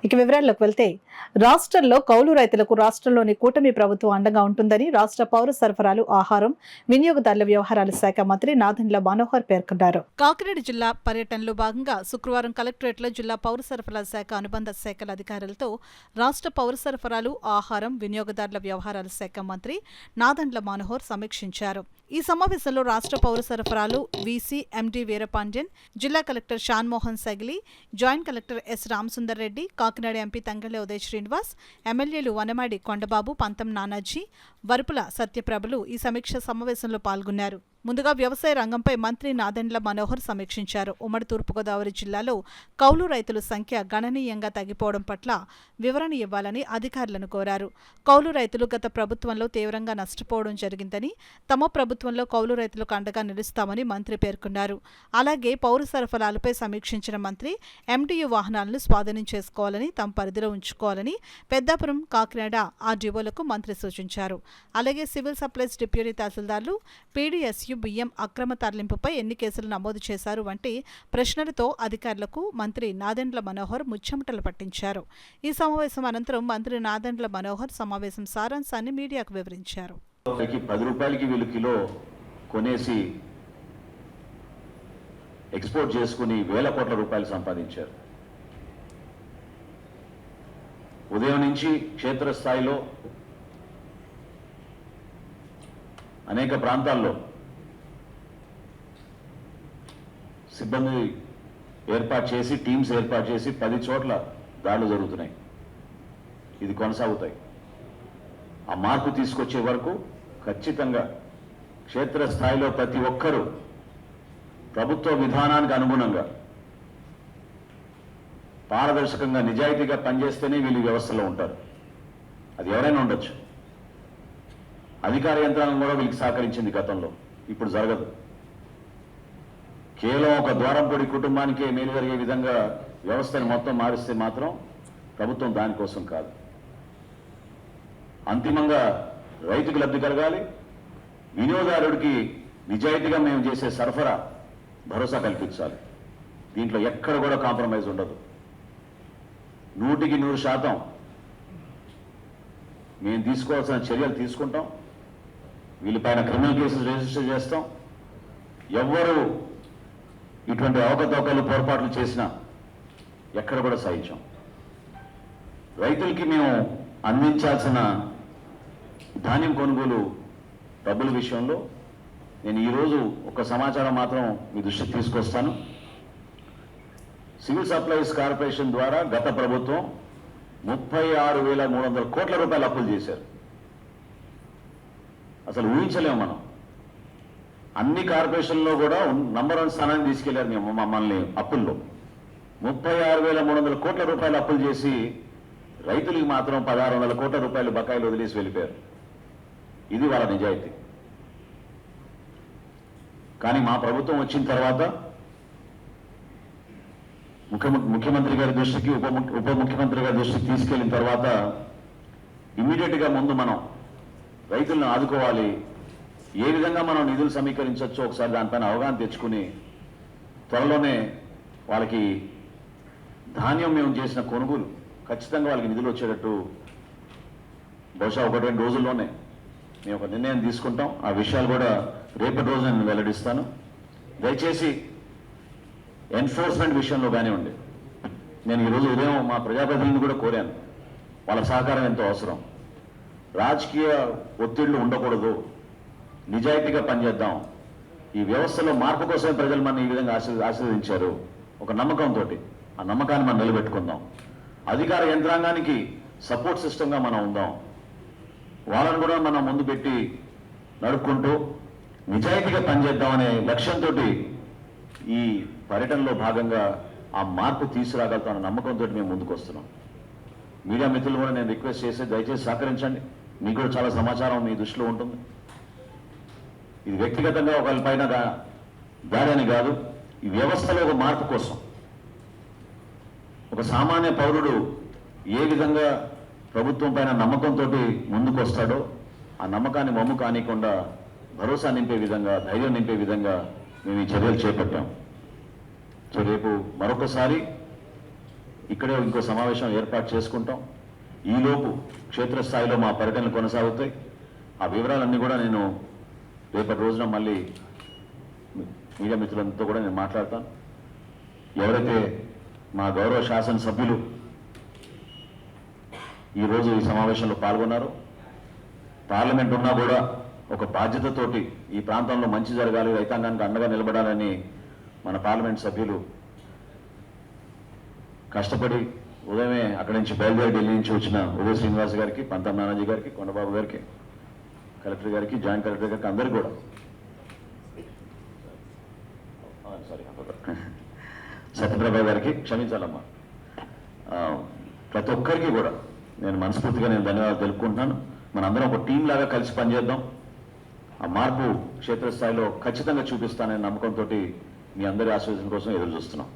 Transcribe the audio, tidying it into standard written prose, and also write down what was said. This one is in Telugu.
ఇక వివరాల్లోకి వెళ్తే రాష్ట్రంలో కౌలు రైతులకు రాష్ట్రంలోని కూటమి ప్రభుత్వం అండగా ఉంటుందని రాష్ట్ర పౌర సరఫరాలు ఆహారం వినియోగదారుల వ్యవహారాల శాఖ మంత్రి నాదెండ్ల మనోహర్ పేర్కొన్నారు. కాకినాడ జిల్లా పర్యటనలో భాగంగా శుక్రవారం కలెక్టరేట్లో జిల్లా పౌర సరఫరాల శాఖ అనుబంధ శాఖల అధికారులతో రాష్ట్ర పౌర సరఫరాలు ఆహారం వినియోగదారుల వ్యవహారాల శాఖ మంత్రి నాదెండ్ల మనోహర్ సమీక్షించారు. ఈ సమావేశంలో రాష్ట్ర పౌర సరఫరాలు వీసీ ఎండి వీరపాండ్యన్, జిల్లా collector Shan Mohan Sagili, joint collector S Ramasundar Reddy, Kakinada MP Tangella Uday Srinivas, ఎమ్మెల్యేలు వనమాడి కొండబాబు, పంతం నానాజీ, వరుపుల సత్యప్రభలు ఈ సమీక్ష సమావేశంలో పాల్గొన్నారు. ముందుగా వ్యవసాయ రంగంపై మంత్రి నాదెండ్ల మనోహర్ సమీక్షించారు. ఉమ్మడి తూర్పుగోదావరి జిల్లాలో కౌలు రైతుల సంఖ్య గణనీయంగా తగ్గిపోవడం పట్ల వివరణ ఇవ్వాలని అధికారులను కోరారు. కౌలు రైతులు గత ప్రభుత్వంలో తీవ్రంగా నష్టపోవడం జరిగిందని, తమ ప్రభుత్వంలో కౌలు రైతులకు అండగా నిలుస్తామని మంత్రి పేర్కొన్నారు. అలాగే పౌర సరఫరాలపై సమీక్షించిన మంత్రి ఎండియు వాహనాలను స్వాధీనం చేసుకోవాలని, తమ పరిధిలో ఉంచుకోవాలని పెద్దాపురం, కాకినాడ ఆర్డీఓలకు మంత్రి సూచించారు. అలాగే సివిల్ సప్లైస్ డిప్యూటీ తహసీల్దార్లు, పీడీఎస్యు బియ్యం అక్రమ తరలింపుపై ఎన్ని కేసులు నమోదు చేశారు వంటి ప్రశ్నలతో అధికారులకు మంత్రి నాదెండ్ల మనోహర్ ముచ్చెమటలు పట్టించారు. ఈ సమావేశం అనంతరం మంత్రి నాదెండ్ల మనోహర్ సమావేశం సారాంశాన్ని మీడియాకు వివరించారు. 10 రూపాయలకి వీళ్ళు కిలో కొనేసి ఎక్స్పోర్ట్ చేసుకుని వేల కోట్ల రూపాయలు సంపాదించారు. ఉదయం నుంచి క్షేత్రస్థాయిలో అనేక ప్రాంతాల్లో సిబ్బంది ఏర్పాటు చేసి, టీమ్స్ ఏర్పాటు చేసి 10 చోట్ల దాడులు జరుగుతున్నాయి. ఇది కొనసాగుతాయి. ఆ మార్పు తీసుకొచ్చే వరకు ఖచ్చితంగా క్షేత్రస్థాయిలో ప్రతి ఒక్కరూ ప్రభుత్వ విధానానికి అనుగుణంగా పారదర్శకంగా నిజాయితీగా పనిచేస్తేనే వీళ్ళు వ్యవస్థలో ఉంటారు. అది ఎవరైనా ఉండొచ్చు. అధికార యంత్రాంగం కూడా వీళ్ళకి సహకరించింది గతంలో, ఇప్పుడు జరగదు. కేవలం ఒక ద్వారంపొడి కుటుంబానికే మేలు జరిగే విధంగా వ్యవస్థను మొత్తం మారిస్తే మాత్రం ప్రభుత్వం దానికోసం కాదు. అంతిమంగా రైతుకు లబ్ధి కలగాలి, వినియోగదారుడికి నిజాయితీగా మేము చేసే సరఫరా భరోసా కల్పించాలి. దీంట్లో ఎక్కడ కూడా కాంప్రమైజ్ ఉండదు. 100% మేము తీసుకోవాల్సిన చర్యలు తీసుకుంటాం. వీళ్ళపైన క్రిమినల్ కేసులు రిజిస్టర్ చేస్తాం. ఎవ్వరూ ఇటువంటి అవకతవకలు పొరపాట్లు చేసినా ఎక్కడ కూడా సహించాం. రైతులకి మేము అందించాల్సిన ధాన్యం కొనుగోలు డబ్బుల విషయంలో నేను ఈరోజు ఒక సమాచారం మాత్రం మీ దృష్టికి తీసుకొస్తాను. సివిల్ సప్లైస్ కార్పొరేషన్ ద్వారా గత ప్రభుత్వం 36,300 కోట్ల రూపాయలు అప్పులు చేశారు. అసలు ఊహించలేము మనం. అన్ని కార్పొరేషన్లో కూడా నంబర్ 1 స్థానాన్ని తీసుకెళ్లారు మేము మమ్మల్ని అప్పుల్లో. 36,300 కోట్ల రూపాయలు అప్పులు చేసి రైతులకి మాత్రం 1,600 కోట్ల రూపాయలు బకాయిలు వదిలేసి వెళ్ళిపోయారు. ఇది వాళ్ళ నిజాయితీ. కానీ మా ప్రభుత్వం వచ్చిన తర్వాత ముఖ్యమంత్రి గారి దృష్టికి, ఉప ముఖ్యమంత్రి గారి దృష్టికి తీసుకెళ్లిన తర్వాత ఇమ్మీడియట్గా ముందు మనం రైతులను ఆదుకోవాలి, ఏ విధంగా మనం నిధులు సమీకరించవచ్చో ఒకసారి దానిపైన అవగాహన తెచ్చుకుని త్వరలోనే వాళ్ళకి ధాన్యం మేము చేసిన కొనుగోలు ఖచ్చితంగా వాళ్ళకి నిధులు వచ్చేటట్టు బహుశా 1-2 రోజుల్లోనే మేము ఒక నిర్ణయం తీసుకుంటాం. ఆ విషయాలు కూడా రేపటి రోజు నేను వెల్లడిస్తాను. దయచేసి ఎన్ఫోర్స్మెంట్ విషయంలో కానివ్వండి, నేను ఈరోజు ఉదయం మా ప్రజాప్రతినిధులను కూడా కోరాను. వాళ్ళ సహకారం ఎంతో అవసరం. రాజకీయ ఒత్తిళ్లు ఉండకూడదు, నిజాయితీగా పనిచేద్దాం. ఈ వ్యవస్థలో మార్పు కోసమే ప్రజలు మన ఈ విధంగా ఆశీర్వదించారు ఒక నమ్మకంతో. ఆ నమ్మకాన్ని మనం నిలబెట్టుకుందాం. అధికార యంత్రాంగానికి సపోర్ట్ సిస్టంగా మనం ఉందాం. వాళ్ళని కూడా మనం ముందు పెట్టి నడుపుకుంటూ నిజాయితీగా పనిచేద్దామనే లక్ష్యంతో ఈ పర్యటనలో భాగంగా ఆ మార్పు తీసుకురాగలుగుతామన్న నమ్మకంతో మేము ముందుకు వస్తున్నాం. మీడియా మిత్రులు కూడా నేను రిక్వెస్ట్ చేసి దయచేసి సహకరించండి. మీకు కూడా చాలా సమాచారం మీ దృష్టిలో ఉంటుంది. ఇది వ్యక్తిగతంగా ఒకరి పైన దాడి అని కాదు, ఈ వ్యవస్థలో ఒక మార్పు కోసం ఒక సామాన్య పౌరుడు ఏ విధంగా ప్రభుత్వం పైన నమ్మకంతో ముందుకు వస్తాడో ఆ నమ్మకాన్ని మమ్ము కానికుండా భరోసా నింపే విధంగా, ధైర్యం నింపే విధంగా మేము ఈ చర్యలు చేపట్టాం. సో రేపు మరొకసారి ఇక్కడే ఇంకో సమావేశం ఏర్పాటు చేసుకుంటాం. ఈలోపు క్షేత్రస్థాయిలో మా పర్యటనలు కొనసాగుతాయి. ఆ వివరాలన్నీ కూడా నేను రేపటి రోజున మళ్ళీ మీడియా మిత్రులంతా కూడా నేను మాట్లాడతాను. ఎవరైతే మా గౌరవ శాసనసభ్యులు ఈరోజు ఈ సమావేశంలో పాల్గొన్నారో, పార్లమెంట్ ఉన్నా కూడా ఒక బాధ్యతతోటి ఈ ప్రాంతంలో మంచి జరగాలి, రైతాంగానికి అండగా నిలబడాలని మన పార్లమెంట్ సభ్యులు కష్టపడి ఉదయమే అక్కడి నుంచి బయలుదేరి ఢిల్లీ నుంచి వచ్చిన ఉదయ శ్రీనివాస్ గారికి, పంతం నానాజీ గారికి, కొండబాబు గారికి, కలెక్టర్ గారికి, జాయింట్ కలెక్టర్ గారికి అందరికీ కూడా సత్యప్రభ గారికి క్షమించాలమ్మా, ప్రతి ఒక్కరికి కూడా నేను మనస్ఫూర్తిగా ధన్యవాదాలు తెలుపుకుంటున్నాను. మనందరం ఒక టీం లాగా కలిసి పనిచేద్దాం. ఆ మార్పు క్షేత్రస్థాయిలో ఖచ్చితంగా చూపిస్తాననే నమ్మకంతో మీ అందరి ఆశీర్వాదం కోసం ఎదురు చూస్తున్నాం.